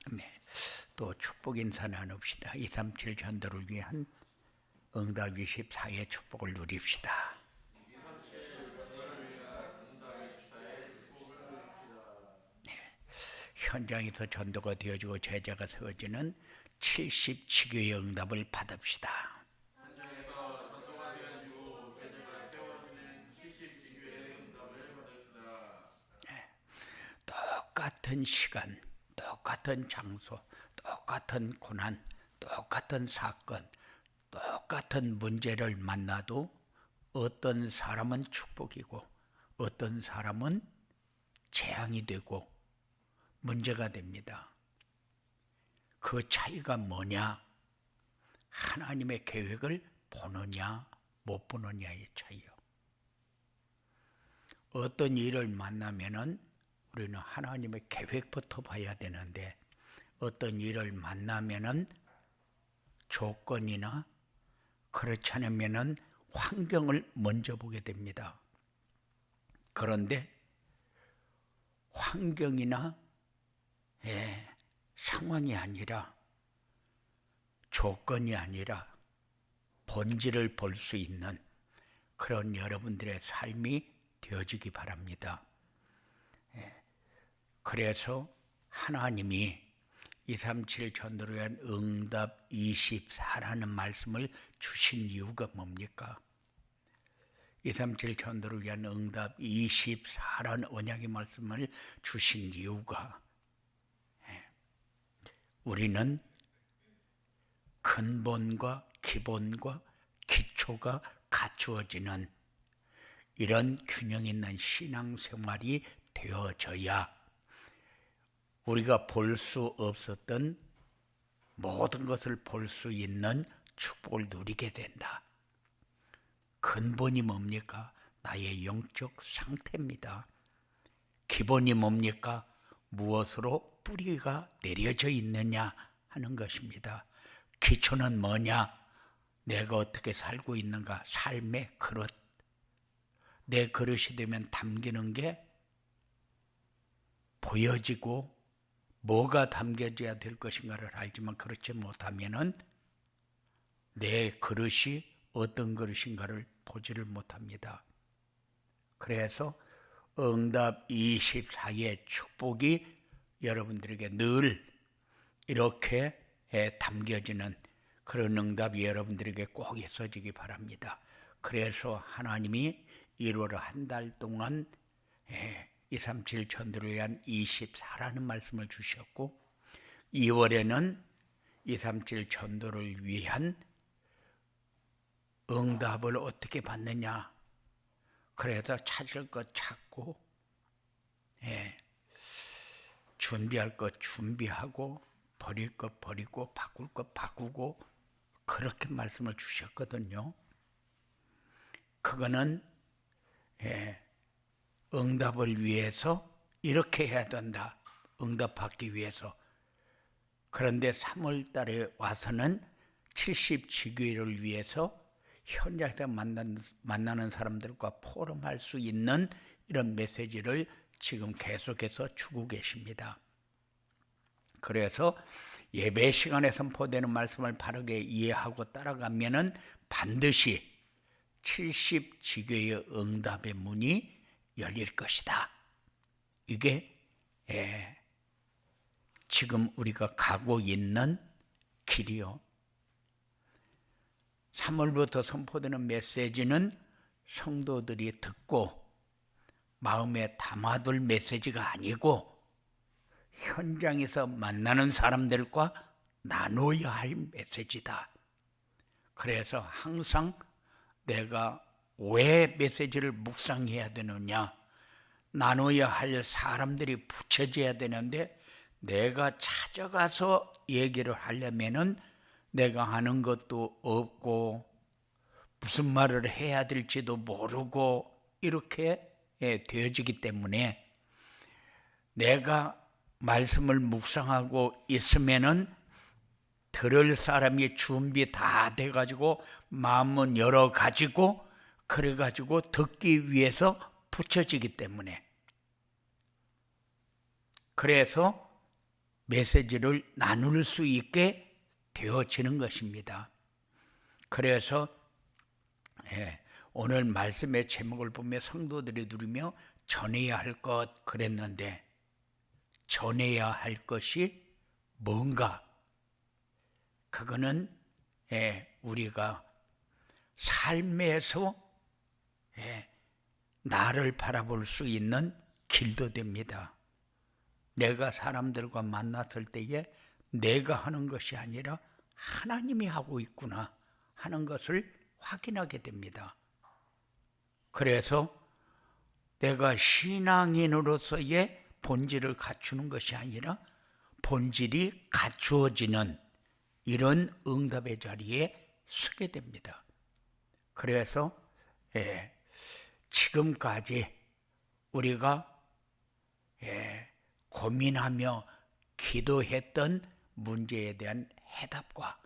네. 또 축복 인사 나눕시다. 237 전도를 위한 응답 24의 축복을 누립시다. 현장에서 전도가 되어지고 제자가 세워지는 77교의 응답을 받읍시다. 똑같은 시간, 똑같은 장소, 똑같은 고난, 똑같은 사건, 똑같은 문제를 만나도 어떤 사람은 축복이고 어떤 사람은 재앙이 되고 문제가 됩니다. 그 차이가 뭐냐? 하나님의 계획을 보느냐 못 보느냐의 차이요. 어떤 일을 만나면은 우리는 하나님의 계획부터 봐야 되는데 어떤 일을 만나면은 조건이나 그렇지 않으면은 환경을 먼저 보게 됩니다. 그런데 환경이나 상황이 아니라 조건이 아니라 본질을 볼 수 있는 그런 여러분들의 삶이 되어지기 바랍니다. 그래서 하나님이 237 전도를 위한 응답 24라는 말씀을 주신 이유가 뭡니까? 237 전도를 위한 응답 24라는 언약의 말씀을 주신 이유가 우리는 근본과 기본과 기초가 갖추어지는 이런 균형 있는 신앙생활이 되어져야 우리가 볼 수 없었던 모든 것을 볼 수 있는 축복을 누리게 된다. 근본이 뭡니까? 나의 영적 상태입니다. 기본이 뭡니까? 무엇으로 뿌리가 내려져 있느냐 하는 것입니다. 기초는 뭐냐? 내가 어떻게 살고 있는가? 삶의 그릇. 내 그릇이 되면 담기는 게 보여지고 뭐가 담겨져야 될 것인가를 알지만 그렇지 못하면은 내 그릇이 어떤 그릇인가를 보지를 못합니다. 그래서 응답 24의 축복이 여러분들에게 늘 이렇게 담겨지는 그런 응답이 여러분들에게 꼭 있어지기 바랍니다. 그래서 하나님이 1월 한 달 동안 237 전도를 위한 24라는 말씀을 주셨고 2월에는 237 전도를 위한 응답을 어떻게 받느냐. 그래서 찾을 것 찾고 준비할 것 준비하고 버릴 것 버리고 바꿀 것 바꾸고 그렇게 말씀을 주셨거든요. 그거는 응답을 위해서 이렇게 해야 된다. 응답받기 위해서. 그런데 3월 달에 와서는 77교회를 위해서 현장에서 만나는 사람들과 포럼할 수 있는 이런 메시지를 지금 계속해서 주고 계십니다. 그래서 예배 시간에 선포되는 말씀을 바르게 이해하고 따라가면은 반드시 70지교의 응답의 문이 열릴 것이다. 이게 지금 우리가 가고 있는 길이요. 3월부터 선포되는 메시지는 성도들이 듣고 마음에 담아둘 메시지가 아니고 현장에서 만나는 사람들과 나눠야 할 메시지다. 그래서 항상 내가 왜 메시지를 묵상해야 되느냐? 나눠야 할 사람들이 붙여져야 되는데 내가 찾아가서 얘기를 하려면은 내가 아는 것도 없고 무슨 말을 해야 될지도 모르고 이렇게 되어지기 때문에 내가 말씀을 묵상하고 있으면은 들을 사람이 준비 다 돼가지고 마음은 열어가지고 그래가지고 듣기 위해서 붙여지기 때문에 그래서 메시지를 나눌 수 있게 되어지는 것입니다. 그래서 오늘 말씀의 제목을 보며 성도들이 누리며 전해야 할 것 그랬는데, 전해야 할 것이 뭔가? 그거는 우리가 삶에서 나를 바라볼 수 있는 길도 됩니다. 내가 사람들과 만났을 때에 내가 하는 것이 아니라 하나님이 하고 있구나 하는 것을 확인하게 됩니다. 그래서 내가 신앙인으로서의 본질을 갖추는 것이 아니라 본질이 갖추어지는 이런 응답의 자리에 서게 됩니다. 그래서 지금까지 우리가 고민하며 기도했던 문제에 대한 해답과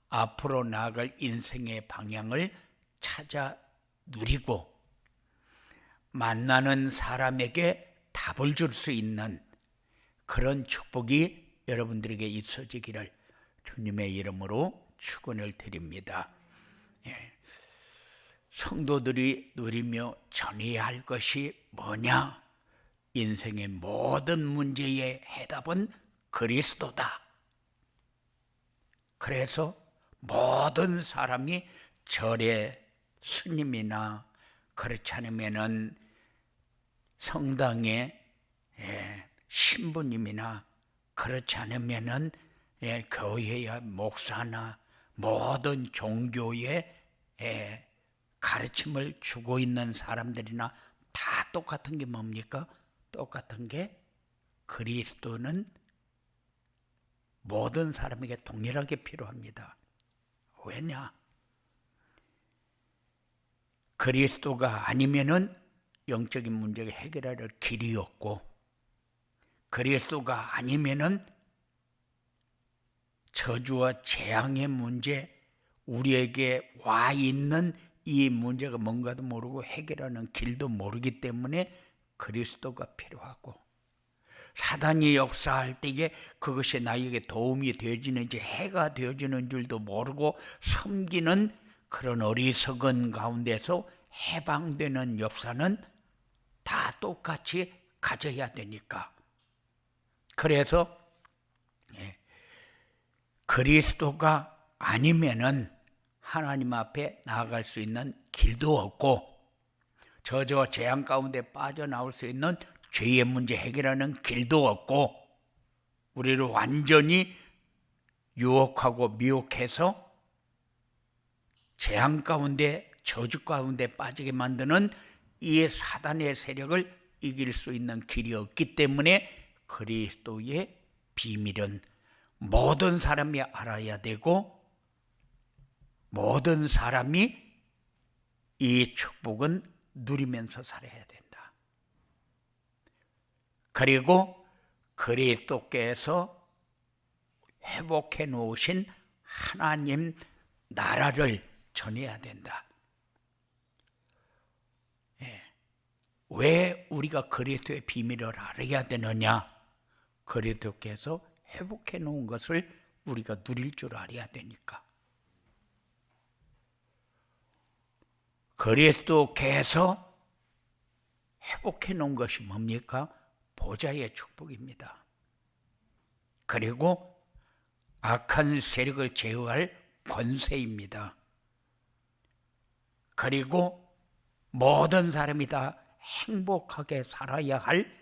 앞으로 나아갈 인생의 방향을 찾아 누리고 만나는 사람에게 답을 줄 수 있는 그런 축복이 여러분들에게 있어지기를 주님의 이름으로 축원을 드립니다. 성도들이 누리며 전해야 할 것이 뭐냐? 인생의 모든 문제의 해답은 그리스도다. 그래서 모든 사람이 절에 스님이나 그렇지 않으면은 성당의 신부님이나 그렇지 않으면은 교회의 목사나 모든 종교의 가르침을 주고 있는 사람들이나 다 똑같은 게 뭡니까? 똑같은 게 그리스도는 모든 사람에게 동일하게 필요합니다. 왜냐? 그리스도가 아니면은 영적인 문제를 해결할 길이 없고, 그리스도가 아니면은 저주와 재앙의 문제, 우리에게 와 있는 이 문제가 뭔가도 모르고 해결하는 길도 모르기 때문에 그리스도가 필요하고, 사단이 역사할 때에 그것이 나에게 도움이 되어지는지 해가 되어지는 줄도 모르고 섬기는 그런 어리석은 가운데서 해방되는 역사는 다 똑같이 가져야 되니까. 그래서 그리스도가 아니면은 하나님 앞에 나아갈 수 있는 길도 없고, 저주와 재앙 가운데 빠져나올 수 있는 죄의 문제 해결하는 길도 없고, 우리를 완전히 유혹하고 미혹해서 재앙 가운데 저주 가운데 빠지게 만드는 이 사단의 세력을 이길 수 있는 길이 없기 때문에 그리스도의 비밀은 모든 사람이 알아야 되고, 모든 사람이 이 축복은 누리면서 살아야 된다. 그리고 그리스도께서 회복해 놓으신 하나님 나라를 전해야 된다. 왜 우리가 그리스도의 비밀을 알아야 되느냐? 그리스도께서 회복해 놓은 것을 우리가 누릴 줄 알아야 되니까. 그리스도께서 회복해 놓은 것이 뭡니까? 보좌의 축복입니다. 그리고 악한 세력을 제어할 권세입니다. 그리고 모든 사람이 다 행복하게 살아야 할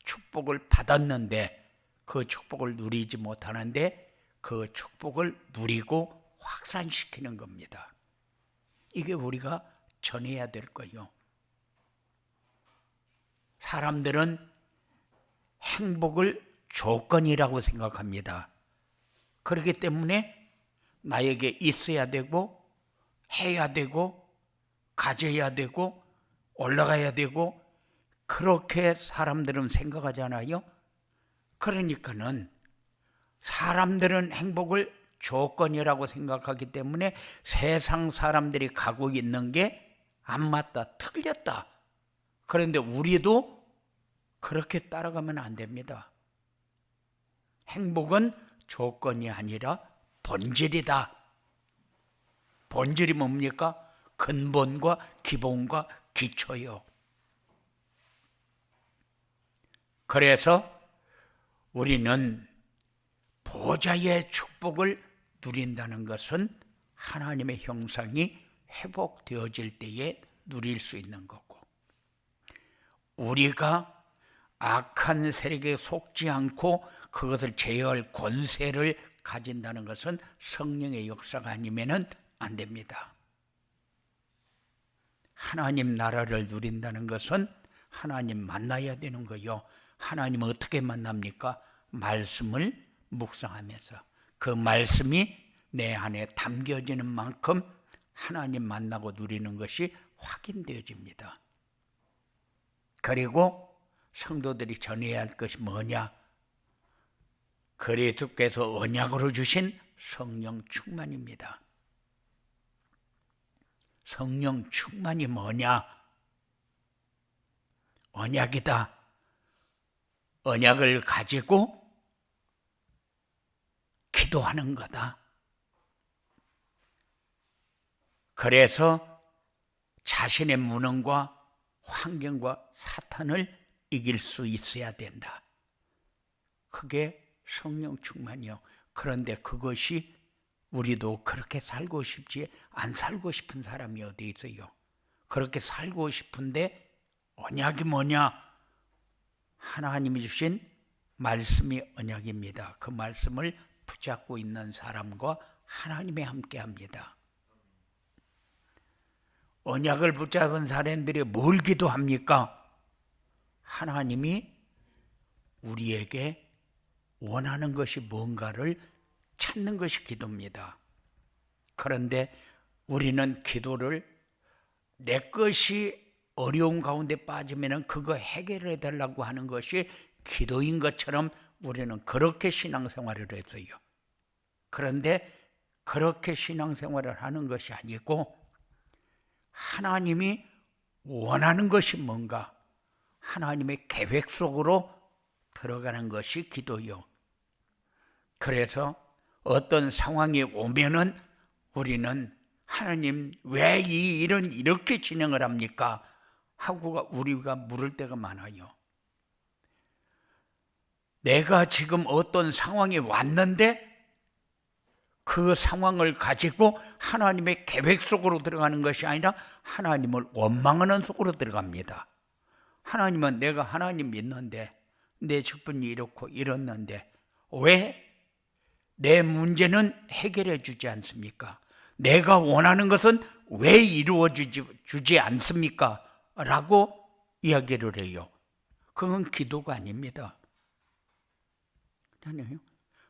축복을 받았는데 그 축복을 누리지 못하는데 그 축복을 누리고 확산시키는 겁니다. 이게 우리가 전해야 될 거예요. 사람들은 행복을 조건이라고 생각합니다. 그렇기 때문에 나에게 있어야 되고 해야 되고 가져야 되고 올라가야 되고 그렇게 사람들은 생각하잖아요. 그러니까는 사람들은 행복을 조건이라고 생각하기 때문에 세상 사람들이 가고 있는 게 안 맞다, 틀렸다. 그런데 우리도 그렇게 따라가면 안 됩니다. 행복은 조건이 아니라 본질이다. 본질이 뭡니까? 근본과 기본과 기초요. 그래서 우리는 보좌의 축복을 누린다는 것은 하나님의 형상이 회복되어질 때에 누릴 수 있는 거고, 우리가 악한 세력에 속지 않고 그것을 제어할 권세를 가진다는 것은 성령의 역사가 아니면 안 됩니다. 하나님 나라를 누린다는 것은 하나님 만나야 되는 거요. 하나님 어떻게 만납니까? 말씀을 묵상하면서 그 말씀이 내 안에 담겨지는 만큼 하나님 만나고 누리는 것이 확인되어집니다. 그리고 성도들이 전해야 할 것이 뭐냐? 그리스도께서 언약으로 주신 성령 충만입니다. 성령 충만이 뭐냐? 언약이다. 언약을 가지고 기도하는 거다. 그래서 자신의 무능과 환경과 사탄을 이길 수 있어야 된다. 그게 성령 충만이요. 그런데 그것이 우리도 그렇게 살고 싶지 안 살고 싶은 사람이 어디 있어요? 그렇게 살고 싶은데 언약이 뭐냐? 하나님이 주신 말씀이 언약입니다. 그 말씀을 붙잡고 있는 사람과 하나님이 함께합니다. 언약을 붙잡은 사람들이 뭘 기도합니까? 하나님이 우리에게 원하는 것이 뭔가를 찾는 것이 기도입니다. 그런데 우리는 기도를 내 것이 어려운 가운데 빠지면 그거 해결해 달라고 하는 것이 기도인 것처럼 우리는 그렇게 신앙생활을 했어요. 그런데 그렇게 신앙생활을 하는 것이 아니고 하나님이 원하는 것이 뭔가, 하나님의 계획 속으로 들어가는 것이 기도요. 그래서 어떤 상황이 오면은 우리는 하나님 왜 이 일은 이렇게 진행을 합니까? 하고 우리가 물을 때가 많아요. 내가 지금 어떤 상황이 왔는데 그 상황을 가지고 하나님의 계획 속으로 들어가는 것이 아니라 하나님을 원망하는 속으로 들어갑니다. 하나님은 내가 하나님 믿는데 내 직분이 이렇고 이렇는데 왜 내 문제는 해결해 주지 않습니까? 내가 원하는 것은 왜 이루어지지 않습니까? 라고 이야기를 해요. 그건 기도가 아닙니다.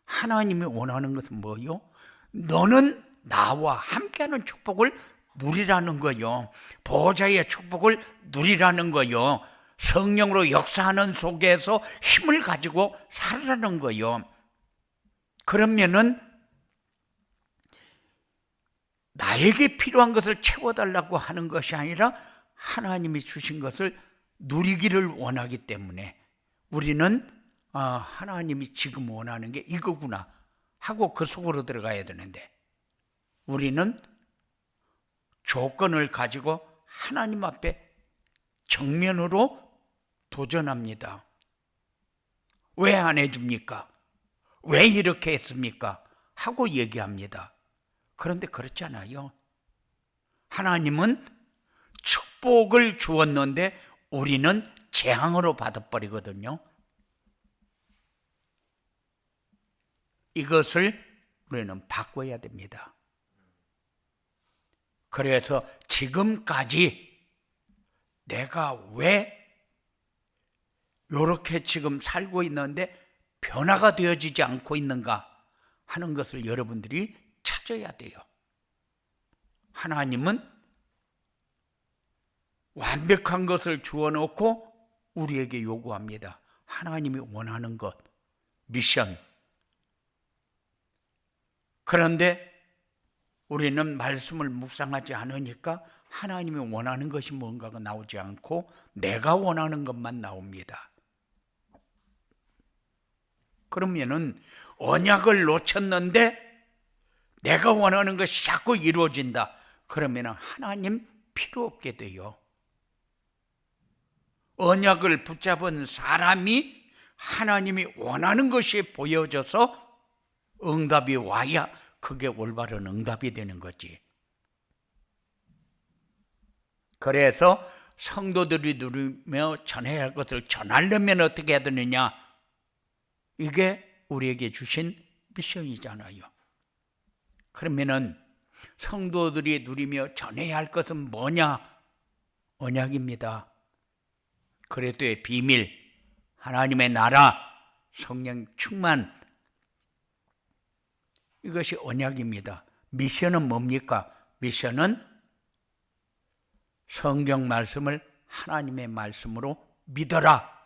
하나님이 원하는 것은 뭐요? 너는 나와 함께하는 축복을 누리라는 거요. 보좌의 축복을 누리라는 거요. 성령으로 역사하는 속에서 힘을 가지고 살아라는 거요. 그러면은 나에게 필요한 것을 채워달라고 하는 것이 아니라 하나님이 주신 것을 누리기를 원하기 때문에 우리는 하나님이 지금 원하는 게 이거구나 하고 그 속으로 들어가야 되는데 우리는 조건을 가지고 하나님 앞에 정면으로 도전합니다. 왜 안 해줍니까? 왜 이렇게 했습니까? 하고 얘기합니다. 그런데 그렇잖아요. 하나님은 축복을 주었는데 우리는 재앙으로 받아버리거든요. 이것을 우리는 바꿔야 됩니다. 그래서 지금까지 내가 왜 이렇게 지금 살고 있는데 변화가 되어지지 않고 있는가 하는 것을 여러분들이 찾아야 돼요. 하나님은 완벽한 것을 주어놓고 우리에게 요구합니다. 하나님이 원하는 것, 미션. 그런데 우리는 말씀을 묵상하지 않으니까 하나님이 원하는 것이 뭔가가 나오지 않고 내가 원하는 것만 나옵니다. 그러면은 언약을 놓쳤는데 내가 원하는 것이 자꾸 이루어진다. 그러면은 하나님 필요 없게 돼요. 언약을 붙잡은 사람이 하나님이 원하는 것이 보여져서 응답이 와야 그게 올바른 응답이 되는 거지. 그래서 성도들이 누리며 전해야 할 것을 전하려면 어떻게 해야 되느냐? 이게 우리에게 주신 미션이잖아요. 그러면은 성도들이 누리며 전해야 할 것은 뭐냐? 언약입니다. 그리스도의 비밀, 하나님의 나라, 성령 충만, 이것이 언약입니다. 미션은 뭡니까? 미션은 성경 말씀을 하나님의 말씀으로 믿어라.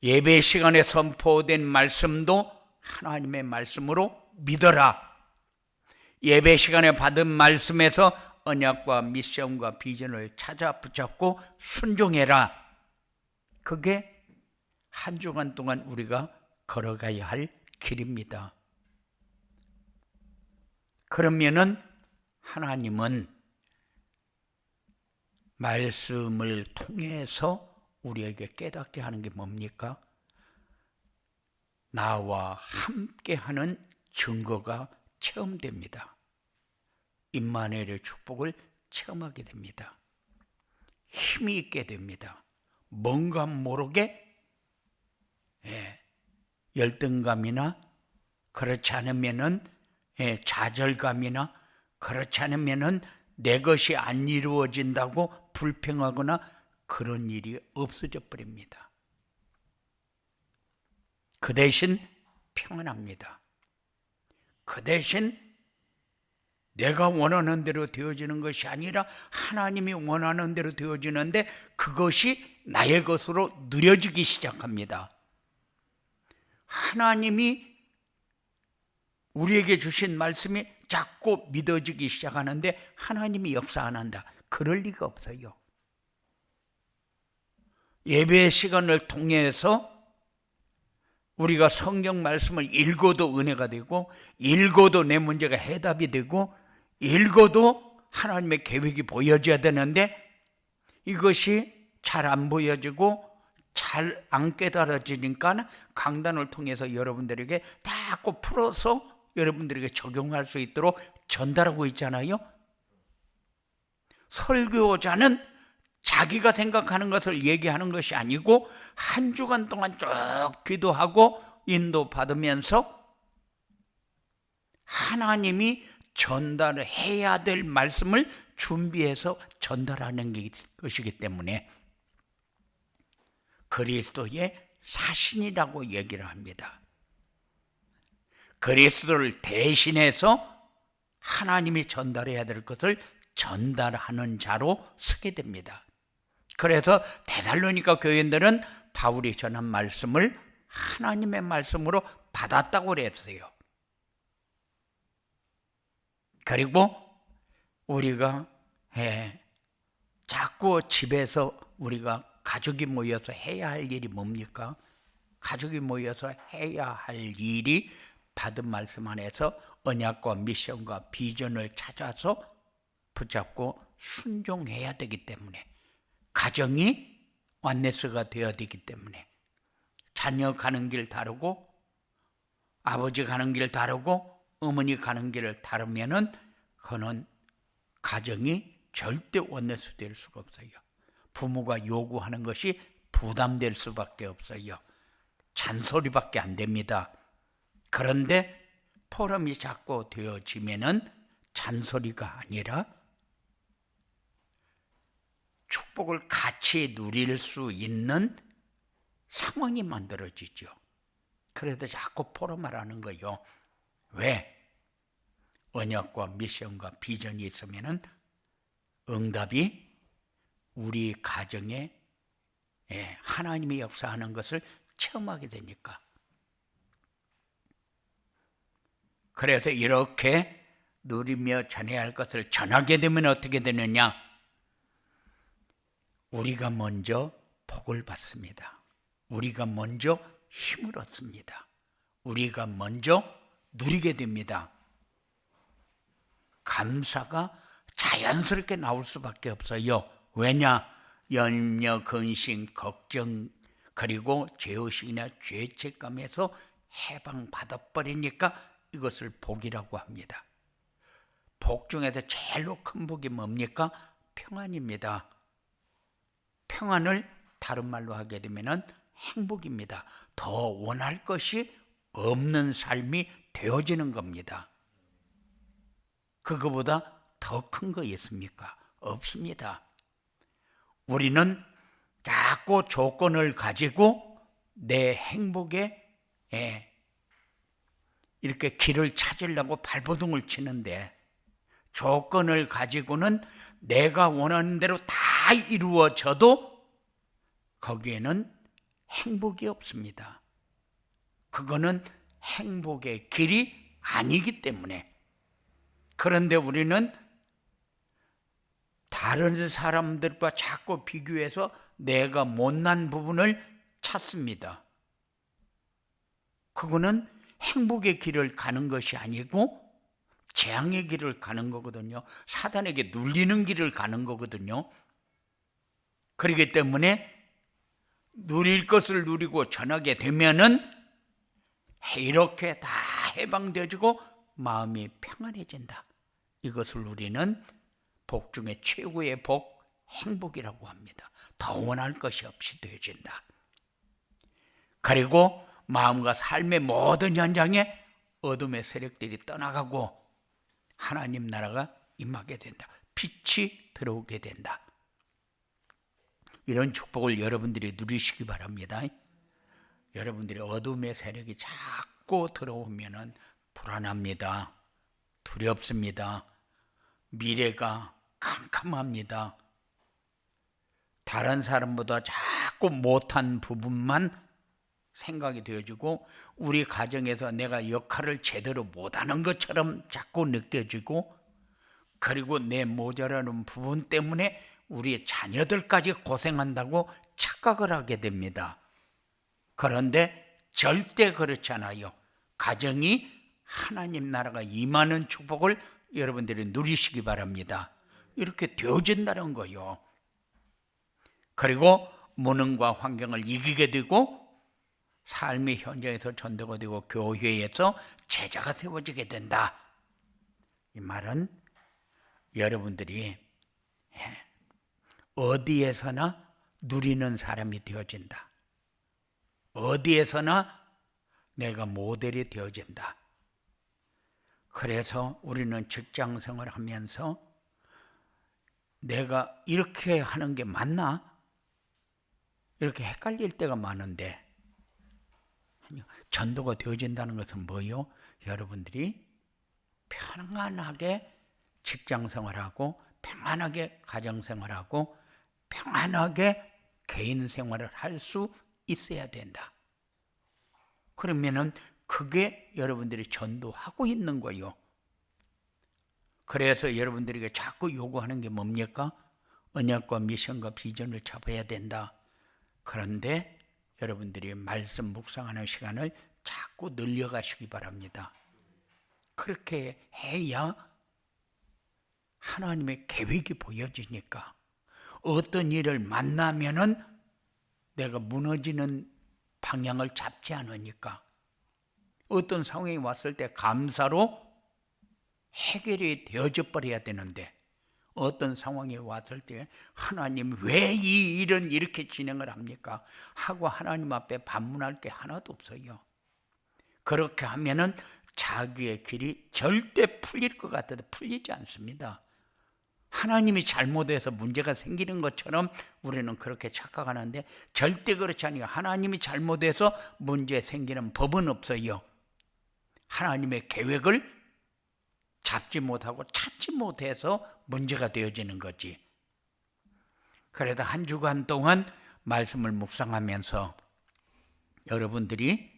예배 시간에 선포된 말씀도 하나님의 말씀으로 믿어라. 예배 시간에 받은 말씀에서 언약과 미션과 비전을 찾아 붙잡고 순종해라. 그게 한 주간 동안 우리가 걸어가야 할 길입니다. 그러면은 하나님은 말씀을 통해서 우리에게 깨닫게 하는 게 뭡니까? 나와 함께하는 증거가 체험됩니다. 임마누엘의 축복을 체험하게 됩니다. 힘이 있게 됩니다. 뭔가 모르게 열등감이나 그렇지 않으면은 좌절감이나 그렇지 않으면은 내 것이 안 이루어진다고 불평하거나 그런 일이 없어져 버립니다. 그 대신 평안합니다. 그 대신 내가 원하는 대로 되어지는 것이 아니라 하나님이 원하는 대로 되어지는데 그것이 나의 것으로 누려지기 시작합니다. 하나님이 우리에게 주신 말씀이 자꾸 믿어지기 시작하는데 하나님이 역사 안 한다. 그럴 리가 없어요. 예배 시간을 통해서 우리가 성경 말씀을 읽어도 은혜가 되고 읽어도 내 문제가 해답이 되고 읽어도 하나님의 계획이 보여져야 되는데 이것이 잘 안 보여지고 잘 안 깨달아지니까 강단을 통해서 여러분들에게 자꾸 풀어서 여러분들에게 적용할 수 있도록 전달하고 있잖아요. 설교자는 자기가 생각하는 것을 얘기하는 것이 아니고 한 주간 동안 쭉 기도하고 인도받으면서 하나님이 전달해야 될 말씀을 준비해서 전달하는 것이기 때문에 그리스도의 사신이라고 얘기를 합니다. 그리스도를 대신해서 하나님이 전달해야 될 것을 전달하는 자로 서게 됩니다. 그래서 데살로니가 교인들은 바울이 전한 말씀을 하나님의 말씀으로 받았다고 그랬어요. 그리고 우리가 자꾸 집에서 우리가 가족이 모여서 해야 할 일이 뭡니까? 가족이 모여서 해야 할 일이 받은 말씀 안에서 언약과 미션과 비전을 찾아서 붙잡고 순종해야 되기 때문에 가정이 원네스가 되어야 되기 때문에 자녀 가는 길 다르고 아버지 가는 길 다르고 어머니 가는 길을 다르면은 그는 가정이 절대 원네스 될 수가 없어요. 부모가 요구하는 것이 부담될 수밖에 없어요. 잔소리밖에 안 됩니다. 그런데 포럼이 자꾸 되어지면은 잔소리가 아니라 축복을 같이 누릴 수 있는 상황이 만들어지죠. 그래도 자꾸 포럼하라는 거예요. 왜? 언약과 미션과 비전이 있으면은 응답이 우리 가정에 하나님이 역사하는 것을 체험하게 되니까. 그래서 이렇게 누리며 전해야 할 것을 전하게 되면 어떻게 되느냐? 우리가 먼저 복을 받습니다. 우리가 먼저 힘을 얻습니다. 우리가 먼저 누리게 됩니다. 감사가 자연스럽게 나올 수밖에 없어요. 왜냐? 염려, 근심, 걱정, 그리고 죄의식이나 죄책감에서 해방받아버리니까 이것을 복이라고 합니다. 복 중에서 제일로 큰 복이 뭡니까? 평안입니다. 평안을 다른 말로 하게 되면 행복입니다. 더 원할 것이 없는 삶이 되어지는 겁니다. 그거보다 더 큰 거 있습니까? 없습니다. 우리는 자꾸 조건을 가지고 내 행복에 이렇게 길을 찾으려고 발버둥을 치는데, 조건을 가지고는 내가 원하는 대로 다 이루어져도 거기에는 행복이 없습니다. 그거는 행복의 길이 아니기 때문에. 그런데 우리는 다른 사람들과 자꾸 비교해서 내가 못난 부분을 찾습니다. 그거는 행복의 길을 가는 것이 아니고 재앙의 길을 가는 거거든요. 사단에게 눌리는 길을 가는 거거든요. 그렇기 때문에 누릴 것을 누리고 전하게 되면은 이렇게 다 해방되어지고 마음이 평안해진다. 이것을 우리는 복 중에 최고의 복, 행복이라고 합니다. 더 원할 것이 없이 되어진다. 그리고 마음과 삶의 모든 현장에 어둠의 세력들이 떠나가고 하나님 나라가 임하게 된다. 빛이 들어오게 된다. 이런 축복을 여러분들이 누리시기 바랍니다. 여러분들이 어둠의 세력이 자꾸 들어오면 불안합니다. 두렵습니다. 미래가 캄캄합니다. 다른 사람보다 자꾸 못한 부분만 생각이 되어지고 우리 가정에서 내가 역할을 제대로 못하는 것처럼 자꾸 느껴지고, 그리고 내 모자라는 부분 때문에 우리 자녀들까지 고생한다고 착각을 하게 됩니다. 그런데 절대 그렇지 않아요. 가정이 하나님 나라가 임하는 축복을 여러분들이 누리시기 바랍니다. 이렇게 되어진다는 거요. 그리고 무능과 환경을 이기게 되고 삶의 현장에서 전도가 되고 교회에서 제자가 세워지게 된다. 이 말은 여러분들이 어디에서나 누리는 사람이 되어진다. 어디에서나 내가 모델이 되어진다. 그래서 우리는 직장 생활을 하면서 내가 이렇게 하는 게 맞나? 이렇게 헷갈릴 때가 많은데, 전도가 되어진다는 것은 뭐요? 여러분들이 평안하게 직장 생활하고 평안하게 가정 생활하고 평안하게 개인 생활을 할 수 있어야 된다. 그러면은 그게 여러분들이 전도하고 있는 거예요. 그래서 여러분들에게 자꾸 요구하는 게 뭡니까? 언약과 미션과 비전을 잡아야 된다. 그런데 여러분들이 말씀 묵상하는 시간을 자꾸 늘려가시기 바랍니다. 그렇게 해야 하나님의 계획이 보여지니까, 어떤 일을 만나면은 내가 무너지는 방향을 잡지 않으니까, 어떤 상황이 왔을 때 감사로 해결이 되어져 버려야 되는데, 어떤 상황이 왔을 때 하나님 왜 이 일은 이렇게 진행을 합니까? 하고 하나님 앞에 반문할 게 하나도 없어요. 그렇게 하면은 자기의 길이 절대 풀릴 것 같아도 풀리지 않습니다. 하나님이 잘못해서 문제가 생기는 것처럼 우리는 그렇게 착각하는데 절대 그렇지 않아요. 하나님이 잘못해서 문제 생기는 법은 없어요. 하나님의 계획을 잡지 못하고 찾지 못해서 문제가 되어지는 거지. 그래도 한 주간 동안 말씀을 묵상하면서 여러분들이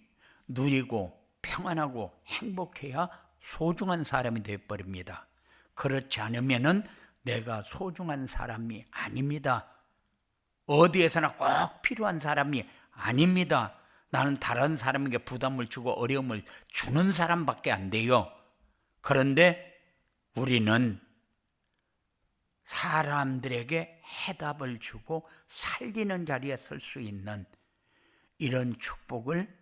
누리고 평안하고 행복해야 소중한 사람이 되어버립니다. 그렇지 않으면은 내가 소중한 사람이 아닙니다. 어디에서나 꼭 필요한 사람이 아닙니다. 나는 다른 사람에게 부담을 주고 어려움을 주는 사람밖에 안 돼요. 그런데 우리는 사람들에게 해답을 주고 살리는 자리에 설 수 있는 이런 축복을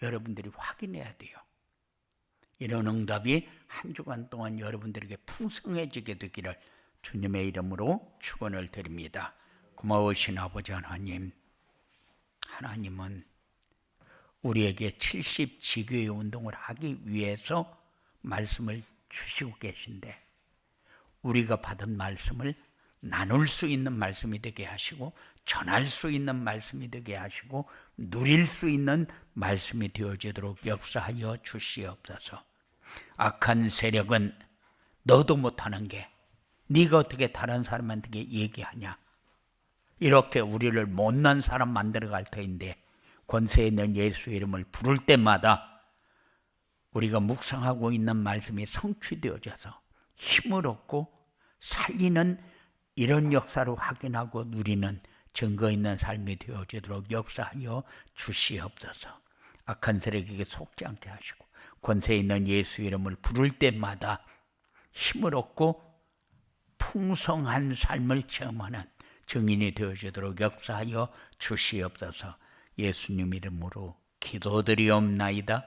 여러분들이 확인해야 돼요. 이런 응답이 한 주간 동안 여러분들에게 풍성해지게 되기를 주님의 이름으로 축원을 드립니다. 고마우신 아버지 하나님, 하나님은 우리에게 70지교의 운동을 하기 위해서 말씀을 주시고 계신데 우리가 받은 말씀을 나눌 수 있는 말씀이 되게 하시고 전할 수 있는 말씀이 되게 하시고 누릴 수 있는 말씀이 되어지도록 역사하여 주시옵소서. 악한 세력은 너도 못하는 게 네가 어떻게 다른 사람한테 얘기하냐, 이렇게 우리를 못난 사람 만들어 갈 터인데 권세 있는 예수 이름을 부를 때마다 우리가 묵상하고 있는 말씀이 성취되어져서 힘을 얻고 살리는 이런 역사로 확인하고 누리는 증거 있는 삶이 되어지도록 역사하여 주시옵소서. 악한 세력에게 속지 않게 하시고 권세 있는 예수 이름을 부를 때마다 힘을 얻고 풍성한 삶을 체험하는 증인이 되어지도록 역사하여 주시옵소서. 예수님 이름으로 기도드리옵나이다.